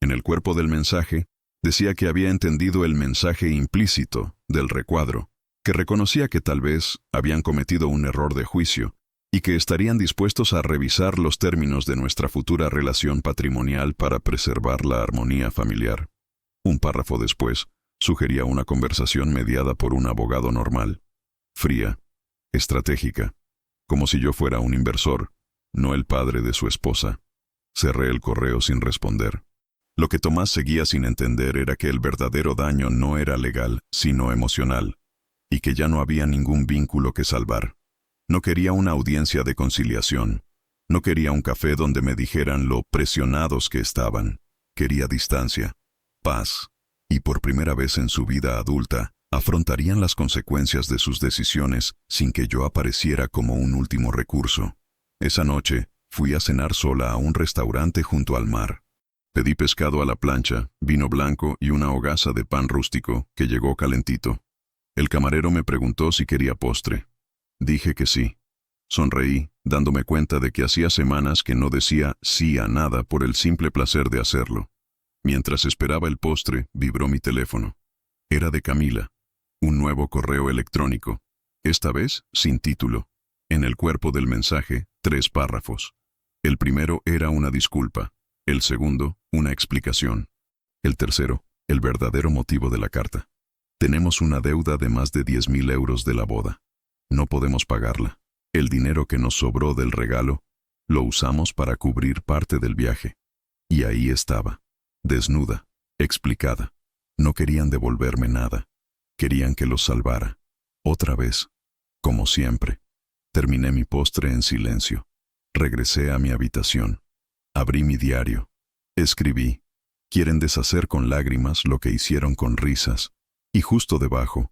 En el cuerpo del mensaje, decía que había entendido el mensaje implícito del recuadro, que reconocía que tal vez habían cometido un error de juicio, y que estarían dispuestos a revisar los términos de nuestra futura relación patrimonial para preservar la armonía familiar. Un párrafo después, sugería una conversación mediada por un abogado normal, fría, estratégica, como si yo fuera un inversor, no el padre de su esposa. Cerré el correo sin responder. Lo que Tomás seguía sin entender era que el verdadero daño no era legal, sino emocional, y que ya no había ningún vínculo que salvar. No quería una audiencia de conciliación. No quería un café donde me dijeran lo presionados que estaban. Quería distancia, paz. Y por primera vez en su vida adulta, afrontarían las consecuencias de sus decisiones sin que yo apareciera como un último recurso. Esa noche, fui a cenar sola a un restaurante junto al mar. Pedí pescado a la plancha, vino blanco y una hogaza de pan rústico que llegó calentito. El camarero me preguntó si quería postre. Dije que sí. Sonreí, dándome cuenta de que hacía semanas que no decía sí a nada por el simple placer de hacerlo. Mientras esperaba el postre, vibró mi teléfono. Era de Camila. Un nuevo correo electrónico, esta vez sin título. En el cuerpo del mensaje, 3 párrafos. El primero era una disculpa, el segundo, una explicación. El tercero, el verdadero motivo de la carta. Tenemos una deuda de más de 10.000 euros de la boda. No podemos pagarla. El dinero que nos sobró del regalo, lo usamos para cubrir parte del viaje. Y ahí estaba, desnuda, explicada. No querían devolverme nada. Querían que los salvara. Otra vez, como siempre. Terminé mi postre en silencio. Regresé a mi habitación. Abrí mi diario. Escribí. Quieren deshacer con lágrimas lo que hicieron con risas. Y justo debajo,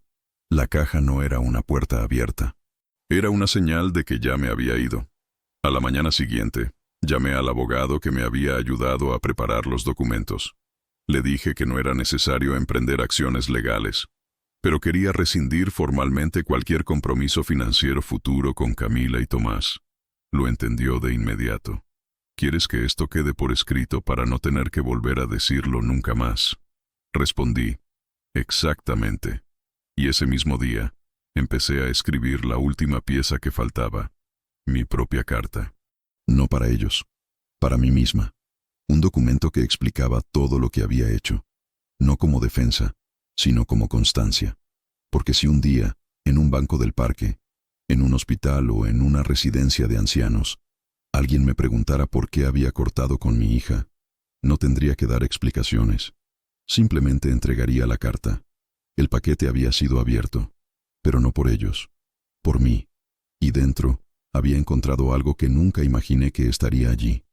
la caja no era una puerta abierta. Era una señal de que ya me había ido. A la mañana siguiente, llamé al abogado que me había ayudado a preparar los documentos. Le dije que no era necesario emprender acciones legales, pero quería rescindir formalmente cualquier compromiso financiero futuro con Camila y Tomás. Lo entendió de inmediato. ¿Quieres que esto quede por escrito para no tener que volver a decirlo nunca más? Respondí. Exactamente. Y ese mismo día, empecé a escribir la última pieza que faltaba, mi propia carta. No para ellos, para mí misma. Un documento que explicaba todo lo que había hecho, no como defensa, sino como constancia. Porque si un día, en un banco del parque, en un hospital o en una residencia de ancianos, alguien me preguntara por qué había cortado con mi hija, no tendría que dar explicaciones. Simplemente entregaría la carta. El paquete había sido abierto, pero no por ellos, por mí. Y dentro, había encontrado algo que nunca imaginé que estaría allí.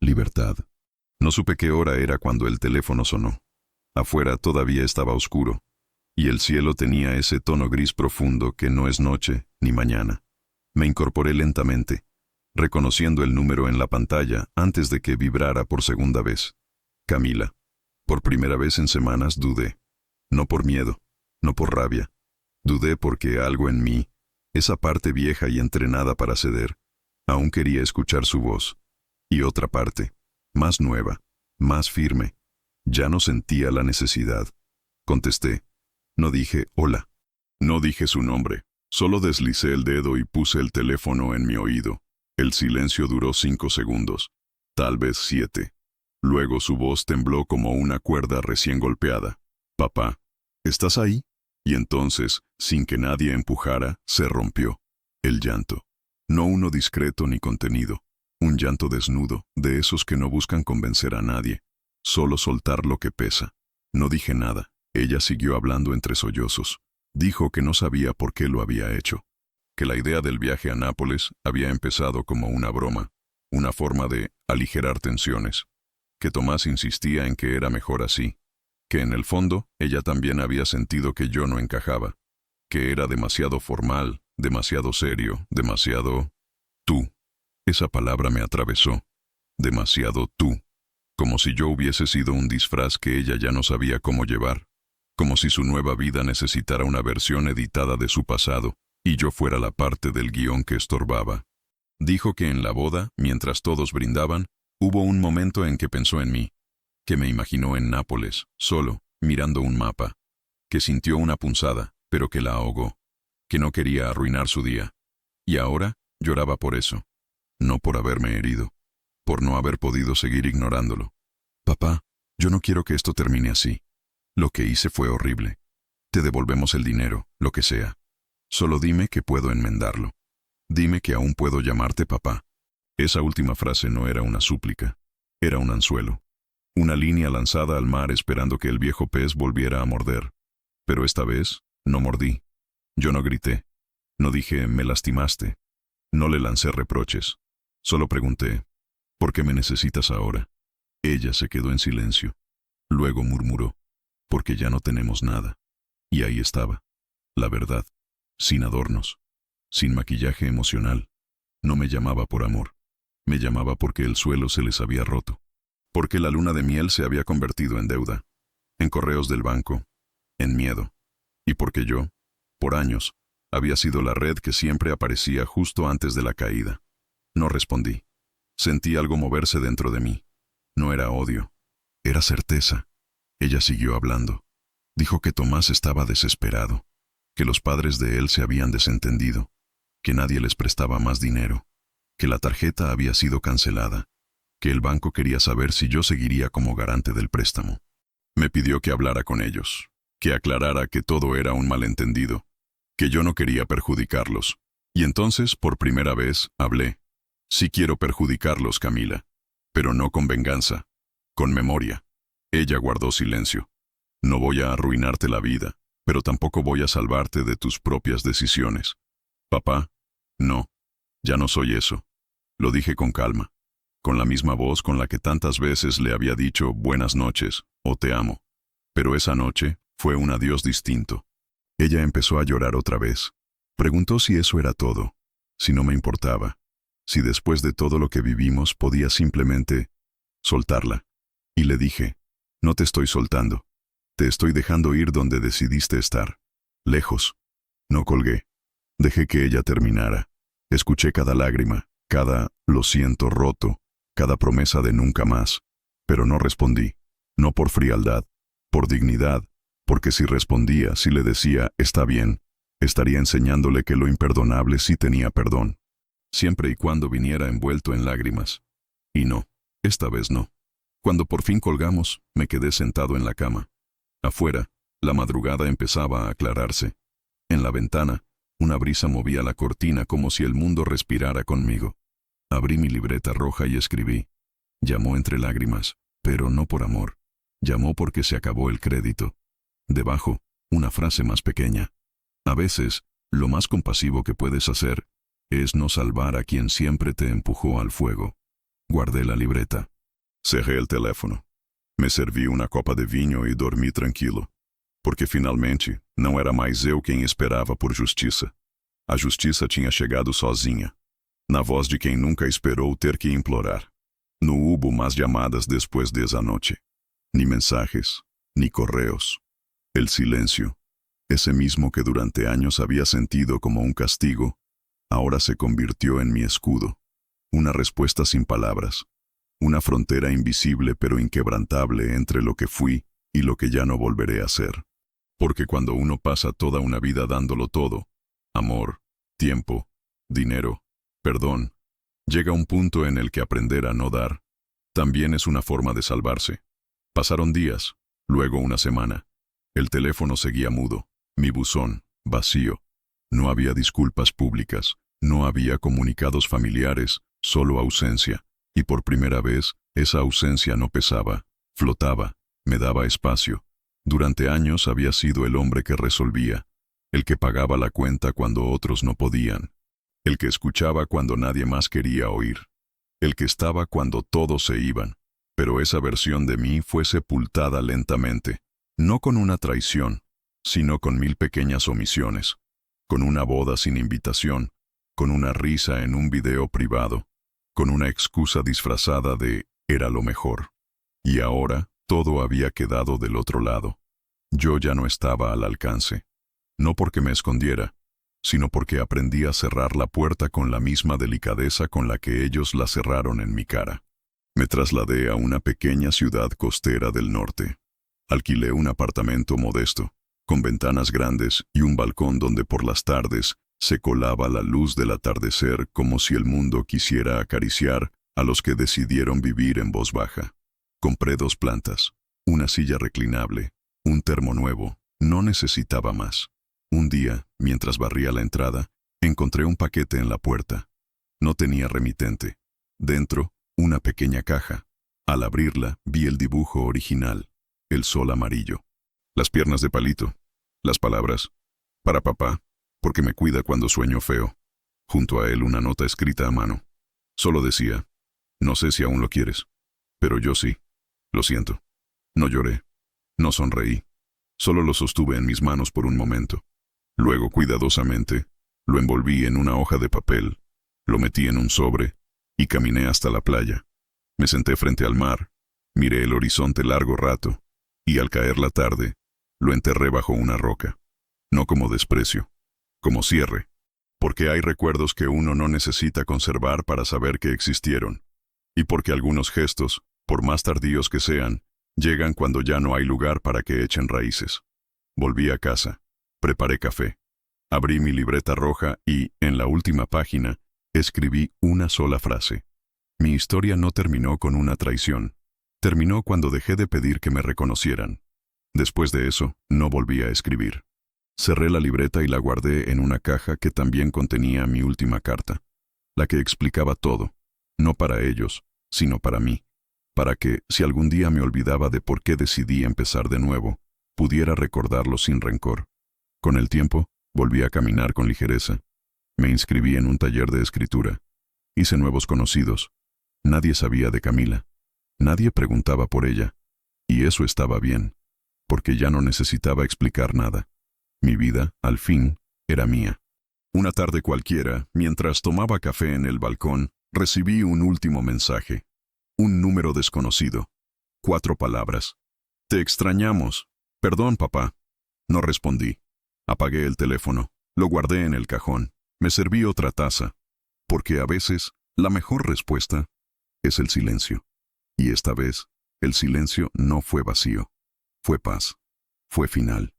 Libertad. No supe qué hora era cuando el teléfono sonó. Afuera todavía estaba oscuro, y el cielo tenía ese tono gris profundo que no es noche ni mañana. Me incorporé lentamente, reconociendo el número en la pantalla antes de que vibrara por segunda vez. Camila. Por primera vez en semanas dudé. No por miedo, no por rabia. Dudé porque algo en mí, esa parte vieja y entrenada para ceder, aún quería escuchar su voz. Y otra parte, más nueva, más firme, ya no sentía la necesidad. Contesté. No dije hola. No dije su nombre. Solo deslicé el dedo y puse el teléfono en mi oído. El silencio duró 5 segundos, tal vez 7. Luego su voz tembló como una cuerda recién golpeada. Papá, ¿estás ahí? Y entonces, sin que nadie empujara, se rompió. El llanto. No uno discreto ni contenido. Un llanto desnudo, de esos que no buscan convencer a nadie. Solo soltar lo que pesa. No dije nada. Ella siguió hablando entre sollozos. Dijo que no sabía por qué lo había hecho. Que la idea del viaje a Nápoles había empezado como una broma. Una forma de aligerar tensiones. Que Tomás insistía en que era mejor así. Que en el fondo, ella también había sentido que yo no encajaba. Que era demasiado formal, demasiado serio, demasiado... tú. Esa palabra me atravesó. Demasiado tú. Como si yo hubiese sido un disfraz que ella ya no sabía cómo llevar. Como si su nueva vida necesitara una versión editada de su pasado, y yo fuera la parte del guión que estorbaba. Dijo que en la boda, mientras todos brindaban, hubo un momento en que pensó en mí, que me imaginó en Nápoles, solo, mirando un mapa, que sintió una punzada, pero que la ahogó, que no quería arruinar su día. Y ahora lloraba por eso, no por haberme herido, por no haber podido seguir ignorándolo. Papá, yo no quiero que esto termine así. Lo que hice fue horrible. Te devolvemos el dinero, lo que sea. Solo dime que puedo enmendarlo. Dime que aún puedo llamarte papá. Esa última frase no era una súplica, era un anzuelo. Una línea lanzada al mar esperando que el viejo pez volviera a morder. Pero esta vez, no mordí. Yo no grité. No dije, me lastimaste. No le lancé reproches. Solo pregunté, ¿por qué me necesitas ahora? Ella se quedó en silencio. Luego murmuró, porque ya no tenemos nada. Y ahí estaba, la verdad, sin adornos, sin maquillaje emocional. No me llamaba por amor. Me llamaba porque el suelo se les había roto. Porque la luna de miel se había convertido en deuda, en correos del banco, en miedo. Y porque yo, por años, había sido la red que siempre aparecía justo antes de la caída. No respondí. Sentí algo moverse dentro de mí. No era odio, era certeza. Ella siguió hablando. Dijo que Tomás estaba desesperado, que los padres de él se habían desentendido, que nadie les prestaba más dinero, que la tarjeta había sido cancelada, que el banco quería saber si yo seguiría como garante del préstamo. Me pidió que hablara con ellos, que aclarara que todo era un malentendido, que yo no quería perjudicarlos. Y entonces, por primera vez, hablé. Sí quiero perjudicarlos, Camila, pero no con venganza, con memoria. Ella guardó silencio. No voy a arruinarte la vida, pero tampoco voy a salvarte de tus propias decisiones. Papá, no, ya no soy eso. Lo dije con calma, con la misma voz con la que tantas veces le había dicho buenas noches o te amo. Pero esa noche fue un adiós distinto. Ella empezó a llorar otra vez. Preguntó si eso era todo, si no me importaba, si después de todo lo que vivimos podía simplemente soltarla. Y le dije, no te estoy soltando. Te estoy dejando ir donde decidiste estar. Lejos. No colgué. Dejé que ella terminara. Escuché cada lágrima, cada lo siento roto, cada promesa de nunca más. Pero no respondí. No por frialdad, por dignidad, porque si respondía, si le decía, está bien, estaría enseñándole que lo imperdonable sí tenía perdón, siempre y cuando viniera envuelto en lágrimas. Y no, esta vez no. Cuando por fin colgamos, me quedé sentado en la cama. Afuera, la madrugada empezaba a aclararse. En la ventana, una brisa movía la cortina como si el mundo respirara conmigo. Abrí mi libreta roja y escribí. Llamó entre lágrimas, pero no por amor. Llamó porque se acabó el crédito. Debajo, una frase más pequeña. A veces, lo más compasivo que puedes hacer es no salvar a quien siempre te empujó al fuego. Guardé la libreta. Cerré el teléfono. Me serví una copa de vinho e dormi tranquilo, porque finalmente não era mais eu quem esperava por justiça. A justiça tinha chegado sozinha, na voz de quem nunca esperou ter que implorar. No hubo más llamadas después de esa noche, ni mensajes, ni correos. El silencio, ese mismo que durante años había sentido como un castigo, ahora se convirtió en mi escudo, una respuesta sin palabras, una frontera invisible pero inquebrantable entre lo que fui y lo que ya no volveré a ser. Porque cuando uno pasa toda una vida dándolo todo, amor, tiempo, dinero, perdón, llega un punto en el que aprender a no dar también es una forma de salvarse. Pasaron días, luego una semana. El teléfono seguía mudo, mi buzón, vacío. No había disculpas públicas, no había comunicados familiares, solo ausencia. Y por primera vez, esa ausencia no pesaba, flotaba, me daba espacio. Durante años había sido el hombre que resolvía, el que pagaba la cuenta cuando otros no podían, el que escuchaba cuando nadie más quería oír, el que estaba cuando todos se iban. Pero esa versión de mí fue sepultada lentamente, no con una traición, sino con 1000 pequeñas omisiones, con una boda sin invitación, con una risa en un video privado, con una excusa disfrazada de «era lo mejor». Y ahora, todo había quedado del otro lado. Yo ya no estaba al alcance. No porque me escondiera, sino porque aprendí a cerrar la puerta con la misma delicadeza con la que ellos la cerraron en mi cara. Me trasladé a una pequeña ciudad costera del norte. Alquilé un apartamento modesto, con ventanas grandes y un balcón donde por las tardes se colaba la luz del atardecer como si el mundo quisiera acariciar a los que decidieron vivir en voz baja. Compré 2 plantas, una silla reclinable, un termo nuevo, no necesitaba más. Un día, mientras barría la entrada, encontré un paquete en la puerta. No tenía remitente. Dentro, una pequeña caja. Al abrirla, vi el dibujo original, el sol amarillo. Las piernas de palito, las palabras, para papá, porque me cuida cuando sueño feo. Junto a él una nota escrita a mano. Solo decía, no sé si aún lo quieres, pero yo sí. Lo siento. No lloré. No sonreí. Solo lo sostuve en mis manos por un momento. Luego, cuidadosamente, lo envolví en una hoja de papel, lo metí en un sobre y caminé hasta la playa. Me senté frente al mar, miré el horizonte largo rato y al caer la tarde, lo enterré bajo una roca. No como desprecio, como cierre, porque hay recuerdos que uno no necesita conservar para saber que existieron, y porque algunos gestos, por más tardíos que sean, llegan cuando ya no hay lugar para que echen raíces. Volví a casa, preparé café, Abrí mi libreta roja y, en la última página, escribí una sola frase. Mi historia no terminó con una traición. Terminó cuando dejé de pedir que me reconocieran. Después de eso, no volví a escribir. Cerré la libreta y la guardé en una caja que también contenía mi última carta, la que explicaba todo, no para ellos, sino para mí, para que, si algún día me olvidaba de por qué decidí empezar de nuevo, pudiera recordarlo sin rencor. Con el tiempo, volví a caminar con ligereza. Me inscribí en un taller de escritura. Hice nuevos conocidos. Nadie sabía de Camila. Nadie preguntaba por ella. Y eso estaba bien, porque ya no necesitaba explicar nada. Mi vida, al fin, era mía. Una tarde cualquiera, mientras tomaba café en el balcón, recibí un último mensaje. Un número desconocido. 4 palabras. Te extrañamos. Perdón, papá. No respondí. Apagué el teléfono. Lo guardé en el cajón. Me serví otra taza. Porque a veces, la mejor respuesta es el silencio. Y esta vez, el silencio no fue vacío. Fue paz. Fue final.